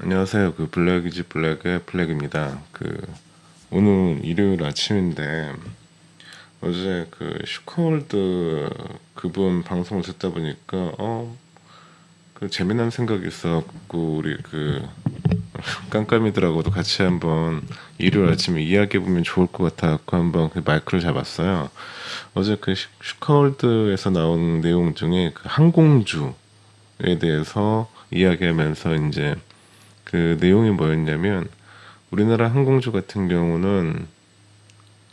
안녕하세요. 블랙이지 블랙의 블랙입니다. 오늘 일요일 아침인데 어제 슈커월드 그분 방송을 듣다 보니까 재미난 생각이 있어갖고 우리 깜깜이들하고도 같이 한번 일요일 아침에 이야기해보면 좋을 것 같아갖고 한번 마이크를 잡았어요. 어제 슈커월드에서 나온 내용 중에 항공주에 대해서 이야기하면서 이제 내용이 뭐였냐면 우리나라 항공주 같은 경우는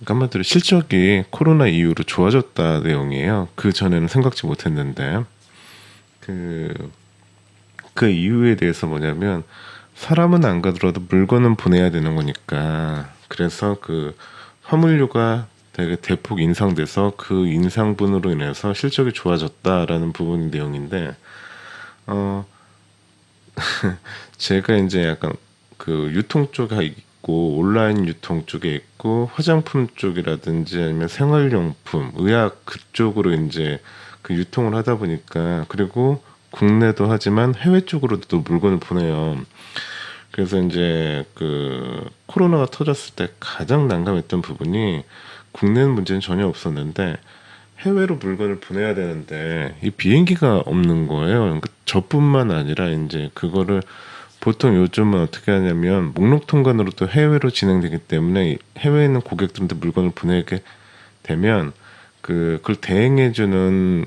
한마디로 실적이 코로나 이후로 좋아졌다 내용이에요. 그 전에는 생각지 못했는데 그 이유에 대해서 뭐냐면 사람은 안 가더라도 물건은 보내야 되는 거니까 그래서 화물류가 되게 대폭 인상돼서 그 인상분으로 인해서 실적이 좋아졌다라는 부분 내용인데 제가 이제 약간 유통 쪽에 있고 온라인 유통 쪽에 있고 화장품 쪽이라든지 아니면 생활용품, 의학 그쪽으로 이제 유통을 하다 보니까 그리고 국내도 하지만 해외 쪽으로도 또 물건을 보내요. 그래서 이제 코로나가 터졌을 때 가장 난감했던 부분이 국내는 문제는 전혀 없었는데 해외로 물건을 보내야 되는데 이 비행기가 없는 거예요. 그러니까 저뿐만 아니라 이제 그거를 보통 요즘은 어떻게 하냐면 목록 통관으로 또 해외로 진행되기 때문에 해외에 있는 고객들한테 물건을 보내게 되면 그걸 대행해주는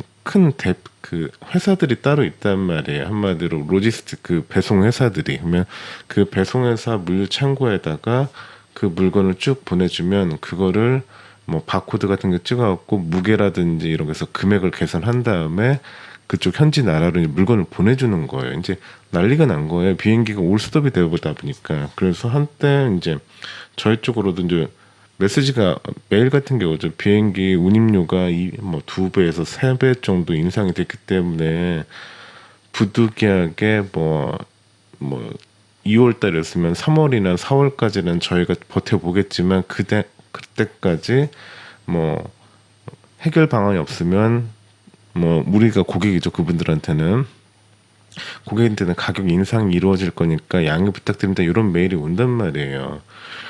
회사들이 따로 있단 말이에요. 한마디로 로지스틱 배송 회사들이. 그러면 그 배송 회사 물류 창고에다가 그 물건을 쭉 보내주면 그거를 뭐 바코드 같은 거 찍어갖고 무게라든지 이런 거에서 금액을 계산한 다음에 그쪽 현지 나라로 물건을 보내주는 거예요. 이제 난리가 난 거예요. 비행기가 올스톱이 되어보다 보니까. 그래서 한때 이제 저희 쪽으로도 이제 메시지가 메일 같은 게 오죠. 비행기 운임료가 뭐 2배에서 3배 정도 인상이 됐기 때문에 부득이하게 뭐 2월 달이었으면 3월이나 4월까지는 저희가 버텨보겠지만 그때까지 뭐 해결 방안이 없으면 뭐 우리가 고객이죠. 그분들한테는 고객한테는 가격 인상이 이루어질 거니까 양해 부탁드립니다. 이런 메일이 온단 말이에요.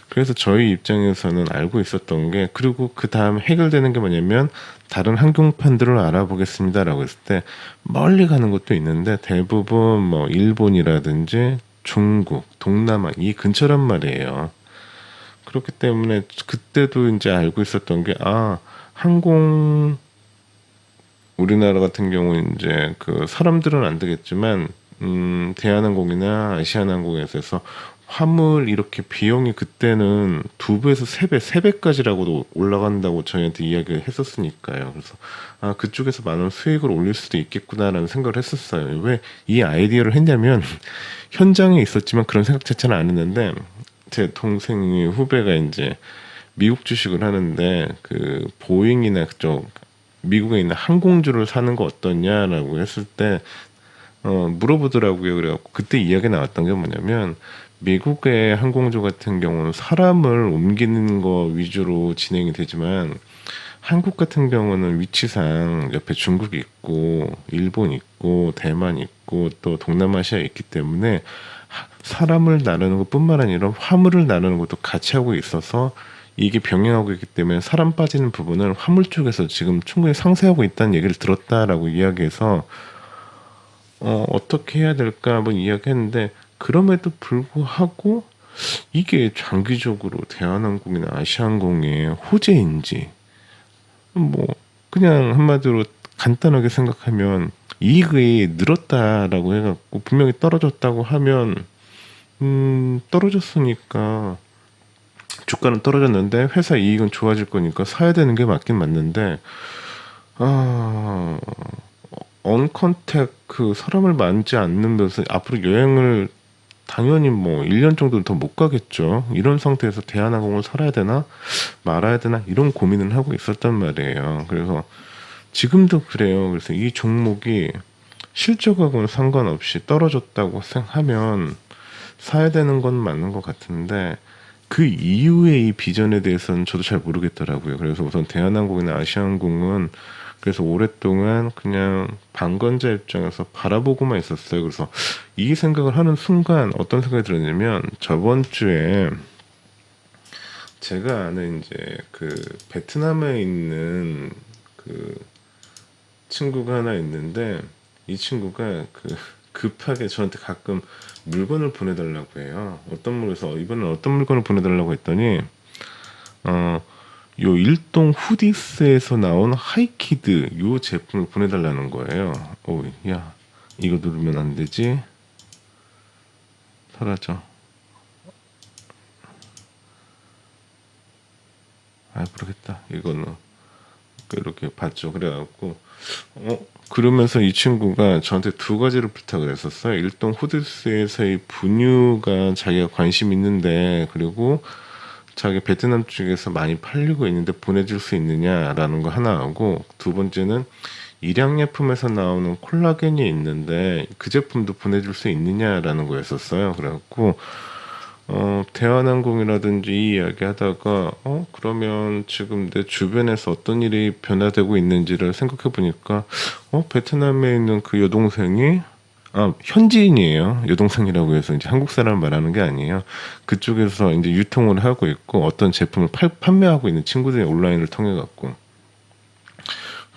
그래서 저희 입장에서는 알고 있었던 게 그리고 그 다음 해결되는 게 뭐냐면 다른 항공편들을 알아보겠습니다라고 했을 때 멀리 가는 것도 있는데 대부분 뭐 일본이라든지 중국, 동남아 이 근처란 말이에요. 그렇기 때문에 그때도 이제 알고 있었던 게 항공 우리나라 같은 경우 이제 사람들은 안 되겠지만 대한항공이나 아시아나항공에서 화물 이렇게 비용이 그때는 2배에서 3배, 3배까지라고도 올라간다고 저희한테 이야기를 했었으니까요. 그래서 그쪽에서 많은 수익을 올릴 수도 있겠구나라는 생각을 했었어요. 왜 이 아이디어를 했냐면 현장에 있었지만 그런 생각 자체는 안 했는데 제 동생이 후배가 이제 미국 주식을 하는데 보잉이나 그쪽 미국에 있는 항공주를 사는 거 어떠냐라고 했을 때 물어보더라고요. 그래갖고 그때 이야기 나왔던 게 뭐냐면 미국의 항공주 같은 경우는 사람을 옮기는 거 위주로 진행이 되지만 한국 같은 경우는 위치상 옆에 중국이 있고 일본 있고 대만 있고 또 동남아시아 있기 때문에 사람을 나누는 것뿐만 아니라 화물을 나누는 것도 같이 하고 있어서 이게 병행하고 있기 때문에 사람 빠지는 부분을 화물 쪽에서 지금 충분히 상쇄하고 있다는 얘기를 들었다라고 이야기해서 어떻게 해야 될까 한번 이야기했는데 그럼에도 불구하고 이게 장기적으로 대한항공이나 아시아항공의 호재인지 뭐 그냥 한마디로 간단하게 생각하면 이익이 늘었다라고 해갖고 분명히 떨어졌다고 하면 떨어졌으니까 주가는 떨어졌는데 회사 이익은 좋아질 거니까 사야 되는 게 맞긴 맞는데 언컨택 사람을 만지 않는면서 앞으로 여행을 당연히 뭐 1년 정도는 더 못 가겠죠. 이런 상태에서 대한항공을 살아야 되나 말아야 되나 이런 고민을 하고 있었단 말이에요. 그래서 지금도 그래요. 그래서 이 종목이 실적하고는 상관없이 떨어졌다고 생각하면 사야 되는 건 맞는 것 같은데 그 이후의 이 비전에 대해서는 저도 잘 모르겠더라고요. 그래서 우선 대한항공이나 아시아항공은 그래서 오랫동안 그냥 방관자 입장에서 바라보고만 있었어요. 그래서 이 생각을 하는 순간 어떤 생각이 들었냐면 저번 주에 제가 아는 이제 그 베트남에 있는 그 친구가 하나 있는데 이 친구가 그 급하게 저한테 가끔 물건을 보내달라고 해요. 어떤 물건에서 이번엔 어떤 물건을 보내달라고 했더니 요 일동 후디스에서 나온 하이키드 요 제품을 보내달라는 거예요. 오, 야, 이거 누르면 안 되지? 사라져. 아, 모르겠다. 이거는 이렇게 봤죠. 그래갖고 그러면서 이 친구가 저한테 두 가지를 부탁을 했었어요. 일동 후디스에서의 분유가 자기가 관심 있는데 그리고 자기 베트남 쪽에서 많이 팔리고 있는데 보내줄 수 있느냐라는 거 하나 하고 두 번째는 일양약품에서 나오는 콜라겐이 있는데 그 제품도 보내줄 수 있느냐라는 거였었어요. 그래갖고 대한항공이라든지 이 이야기 하다가 그러면 지금 내 주변에서 어떤 일이 변화되고 있는지를 생각해 보니까 베트남에 있는 그 여동생이 현지인이에요. 여동생이라고 해서 이제 한국 사람 말하는 게 아니에요. 그쪽에서 이제 유통을 하고 있고 어떤 제품을 판매하고 있는 친구들이 온라인을 통해 갖고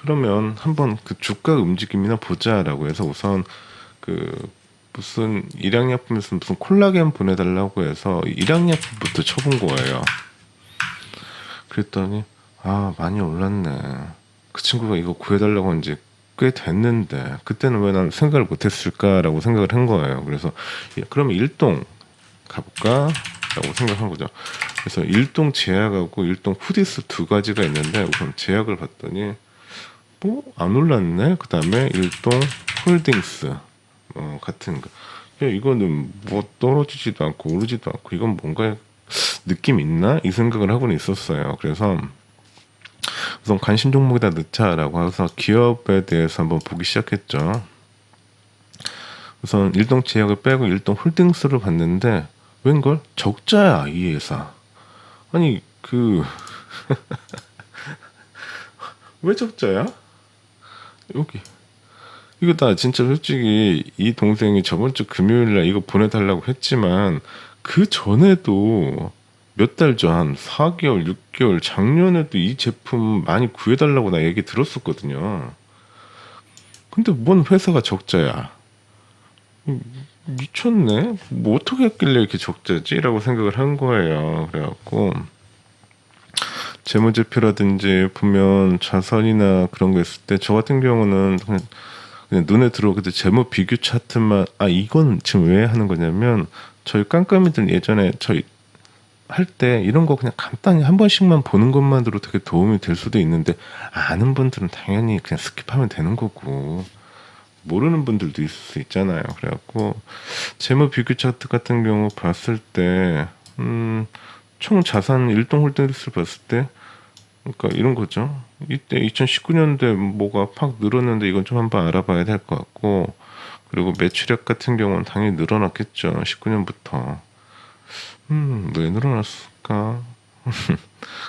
그러면 한번 그 주가 움직임이나 보자라고 해서 우선 그 무슨 일양약품에서 무슨 콜라겐 보내달라고 해서 일양약품부터 쳐본 거예요. 그랬더니 많이 올랐네. 그 친구가 이거 구해달라고 한 지 꽤 됐는데 그때는 왜 난 생각을 못했을까라고 생각을 한 거예요. 그래서 그러면 일동 가볼까? 라고 생각한 거죠. 그래서 일동 제약하고 일동 후디스 두 가지가 있는데 우선 제약을 봤더니 뭐 안 올랐네. 그 다음에 일동 홀딩스 같은 거. 이거는 뭐 떨어지지도 않고 오르지도 않고 이건 뭔가 느낌 있나? 이 생각을 하고는 있었어요. 그래서 우선 관심 종목에다 넣자라고 해서 기업에 대해서 한번 보기 시작했죠. 우선 일동 제약을 빼고 일동 홀딩스를 봤는데 웬걸 적자야 이 회사. 아니 왜 적자야? 여기 이거 나 진짜 솔직히 이 동생이 저번 주 금요일날 이거 보내달라고 했지만 그 전에도 몇 달 전, 4개월, 6개월, 작년에도 이 제품 많이 구해달라고 나 얘기 들었었거든요. 근데 뭔 회사가 적자야? 미쳤네? 뭐 어떻게 했길래 이렇게 적자지? 라고 생각을 한 거예요. 그래갖고 재무제표라든지 보면 자산이나 그런 거 있을 때 저 같은 경우는 그냥 눈에 들어오게 재무 비교 차트만 이건 지금 왜 하는 거냐면 저희 깜깜이들 예전에 저희 할 때 이런 거 그냥 간단히 한 번씩만 보는 것만으로 되게 도움이 될 수도 있는데 아는 분들은 당연히 그냥 스킵하면 되는 거고 모르는 분들도 있을 수 있잖아요. 그래갖고 재무 비교 차트 같은 경우 봤을 때 총 자산 일동 홀딩스를 봤을 때 그러니까 이런 거죠. 이때 2019년도에 뭐가 팍 늘었는데 이건 좀 한번 알아봐야 될 것 같고 그리고 매출액 같은 경우는 당연히 늘어났겠죠. 19년부터. 왜 늘어났을까?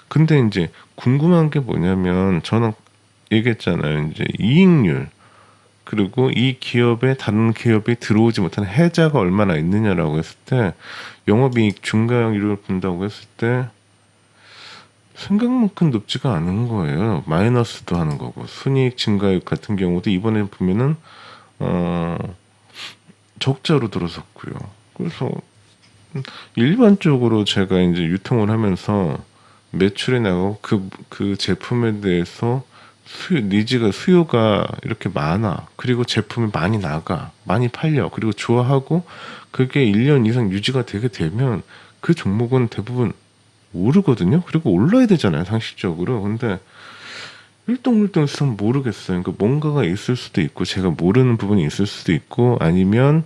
근데 이제 궁금한 게 뭐냐면 저는 얘기했잖아요. 이제 이익률 그리고 이 기업에 다른 기업이 들어오지 못하는 해자가 얼마나 있느냐라고 했을 때 영업이익 증가율을 본다고 했을 때 생각만큼 높지가 않은 거예요. 마이너스도 하는 거고 순이익 증가율 같은 경우도 이번에 보면은 적자로 들어섰고요. 그래서 일반적으로 제가 이제 유통을 하면서 매출이 나고 그 제품에 대해서 수요가 이렇게 많아. 그리고 제품이 많이 나가. 많이 팔려. 그리고 좋아하고 그게 1년 이상 유지가 되게 되면 그 종목은 대부분 오르거든요. 그리고 올라야 되잖아요. 상식적으로. 근데 일동일동성 모르겠어요. 그러니까 뭔가가 있을 수도 있고 제가 모르는 부분이 있을 수도 있고 아니면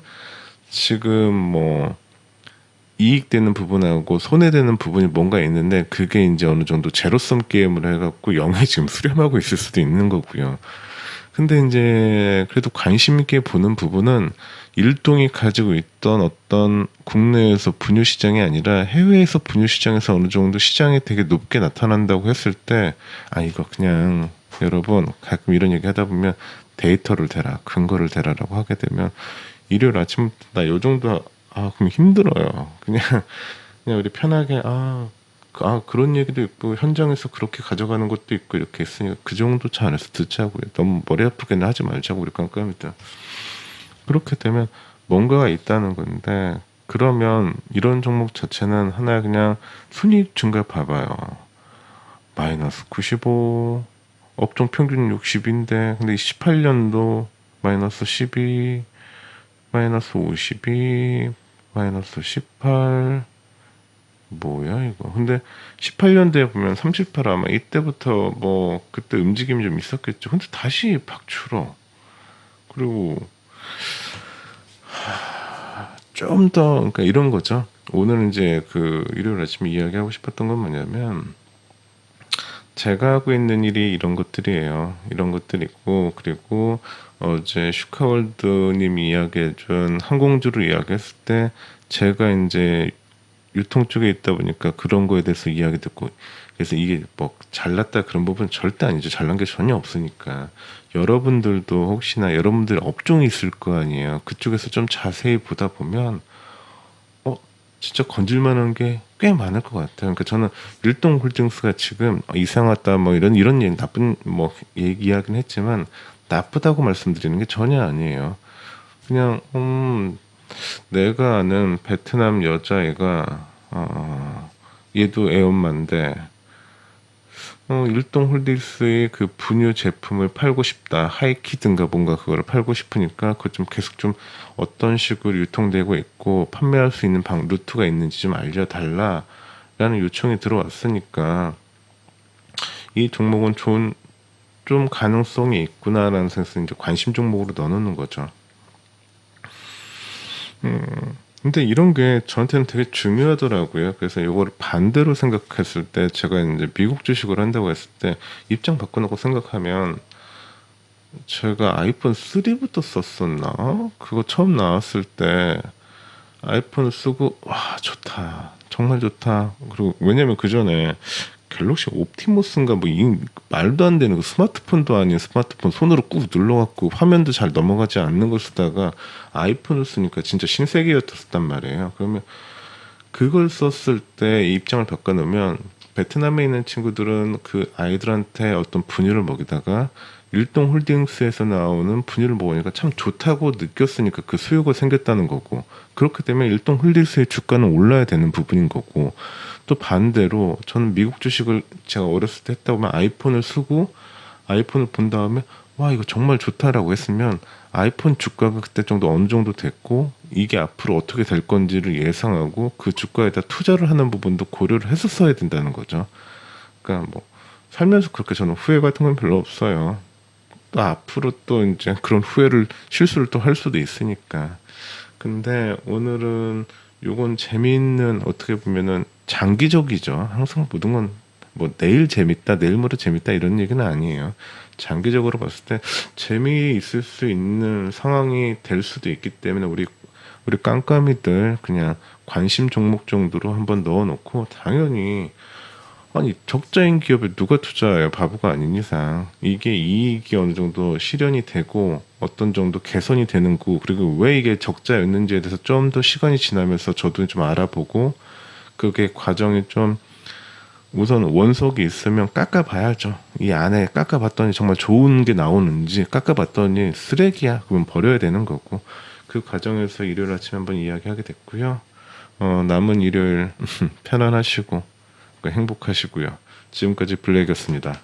지금 뭐 이익되는 부분하고 손해되는 부분이 뭔가 있는데 그게 이제 어느 정도 제로섬 게임을 해갖고 0에 지금 수렴하고 있을 수도 있는 거고요. 근데 이제 그래도 관심 있게 보는 부분은 일동이 가지고 있던 어떤 국내에서 분유 시장이 아니라 해외에서 분유 시장에서 어느 정도 시장이 되게 높게 나타난다고 했을 때 이거 그냥 여러분 가끔 이런 얘기 하다 보면 데이터를 대라, 근거를 대라라고 하게 되면 일요일 아침부터 나 요 정도 그럼 힘들어요. 그냥 우리 편하게 그런 얘기도 있고 현장에서 그렇게 가져가는 것도 있고 이렇게 했으니까 그 정도 차 안에서 듣자고요. 너무 머리 아프게는 하지 말자고 우리 깜깜이들. 그렇게 되면 뭔가가 있다는 건데 그러면 이런 종목 자체는 하나의 그냥 순이익 증가 봐봐요. 마이너스 95, 업종 평균 60인데 근데 18년도 마이너스 12, 마이너스 52, 마이너스 18 뭐야 이거. 근데 18년도에 보면 38 아마 이때부터 뭐 그때 움직임이 좀 있었겠죠. 근데 다시 박출어. 그리고 좀 더 그러니까 이런 거죠. 오늘 이제 그 일요일 아침에 이야기하고 싶었던 건 뭐냐면 제가 하고 있는 일이 이런 것들이에요. 이런 것들이 있고 그리고 어제 슈카월드님이 이야기해준 항공주를 이야기했을 때 제가 이제 유통 쪽에 있다 보니까 그런 거에 대해서 이야기 듣고 그래서 이게 뭐 잘났다 그런 부분 절대 아니죠. 잘난 게 전혀 없으니까 여러분들도 혹시나 여러분들 업종이 있을 거 아니에요. 그쪽에서 좀 자세히 보다 보면 진짜 건질만한 게 꽤 많을 것 같아요. 그러니까 저는 일동홀딩스가 지금 이상하다 뭐 이런 얘기 나쁜 뭐 이야기는 했지만 나쁘다고 말씀드리는 게 전혀 아니에요. 그냥 내가 아는 베트남 여자애가 얘도 애엄마인데 일동홀딩스의 그 분유 제품을 팔고 싶다. 하이키든가 뭔가 그거를 팔고 싶으니까 그거 좀 계속 좀 어떤 식으로 유통되고 있고 판매할 수 있는 루트가 있는지 좀 알려달라 라는 요청이 들어왔으니까 이 종목은 좋은 좀 가능성이 있구나라는 생각에서 이제 관심 종목으로 넣어놓는 거죠. 근데 이런 게 저한테는 되게 중요하더라고요. 그래서 이거를 반대로 생각했을 때 제가 이제 미국 주식을 한다고 했을 때 입장 바꿔놓고 생각하면 제가 아이폰 3부터 썼었나? 그거 처음 나왔을 때 아이폰을 쓰고 와 좋다 정말 좋다. 그리고 왜냐면 그 전에 갤럭시 옵티머스인가 뭐 이 말도 안 되는 그 스마트폰도 아닌 스마트폰 손으로 꾹 눌러갖고 화면도 잘 넘어가지 않는 걸 쓰다가 아이폰을 쓰니까 진짜 신세계였었단 말이에요. 그러면 그걸 썼을 때 입장을 바꿔놓으면 베트남에 있는 친구들은 그 아이들한테 어떤 분유를 먹이다가 일동홀딩스에서 나오는 분유를 먹으니까 참 좋다고 느꼈으니까 그 수요가 생겼다는 거고 그렇게 되면 일동홀딩스의 주가는 올라야 되는 부분인 거고 또 반대로 저는 미국 주식을 제가 어렸을 때 했다 보면 아이폰을 쓰고 아이폰을 본 다음에 와 이거 정말 좋다라고 했으면 아이폰 주가가 그때 정도 어느 정도 됐고 이게 앞으로 어떻게 될 건지를 예상하고 그 주가에다 투자를 하는 부분도 고려를 했었어야 된다는 거죠. 그러니까 뭐 살면서 그렇게 저는 후회 같은 건 별로 없어요. 또 앞으로 또 이제 그런 실수를 또 할 수도 있으니까. 근데 오늘은 요건 재미있는 어떻게 보면은 장기적이죠. 항상 모든 건 뭐 내일 재밌다, 내일 모레 재밌다 이런 얘기는 아니에요. 장기적으로 봤을 때 재미있을 수 있는 상황이 될 수도 있기 때문에 우리 깜깜이들 그냥 관심 종목 정도로 한번 넣어놓고 당연히 아니 적자인 기업에 누가 투자해요? 바보가 아닌 이상 이게 이익이 어느 정도 실현이 되고 어떤 정도 개선이 되는 거 그리고 왜 이게 적자였는지에 대해서 좀 더 시간이 지나면서 저도 좀 알아보고 그게 과정이 좀 우선 원석이 있으면 깎아봐야죠. 이 안에 깎아봤더니 정말 좋은 게 나오는지 깎아봤더니 쓰레기야 그러면 버려야 되는 거고 그 과정에서 일요일 아침에 한번 이야기하게 됐고요. 남은 일요일 편안하시고 행복하시고요. 지금까지 블랙이었습니다.